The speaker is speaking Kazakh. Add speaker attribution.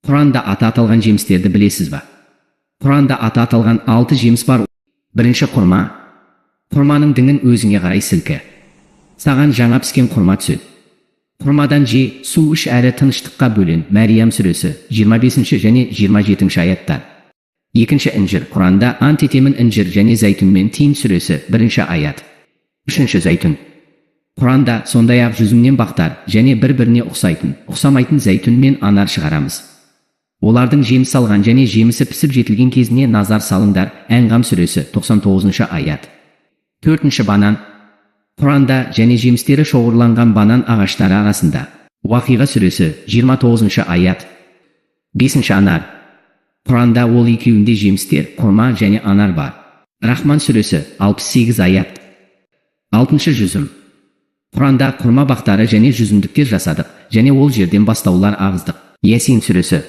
Speaker 1: Құранда аты аталған жемістерді білесіз ба? Құранда аты аталған 6 жеміс бар. Бірінші құрма. Құрманың діңін өзіңе қарай сілкі. Саған жаңа піскен құрма түседі. Құрмадан же, су іш әрі тыныштыққа бөлен. Мәриям сүресі 25 және 27 аяттар. Екінші інжір. Құранда ант етемін інжір және зәйтүнмен тиін сүресі 1 аят. Үшінші зәйтүн. Құранда сондай-ақ жүзімнен бақтар және бір-біріне ұқсамайтын зәйтүн мен анар шығарамыз. Олардың жеміс салған және жемісі пісіп жетілген кезіне назар салыңдар. Әнғам сүресі 99 аят. Төртінші банан. Құранда және жемістері шоғырланған банан ағаштары арасында. Уақиға сүресі 29 аят. Бесінші анар. Құранда ол екеуінде жемістер, құрма және анар бар. Рахман сүресі 68 аят. Алтыншы жүзім. Құранда құрма бақтары және жүзімдіктер жасадық, және ол жерден бастаулар ағыздық. Ясин сүресі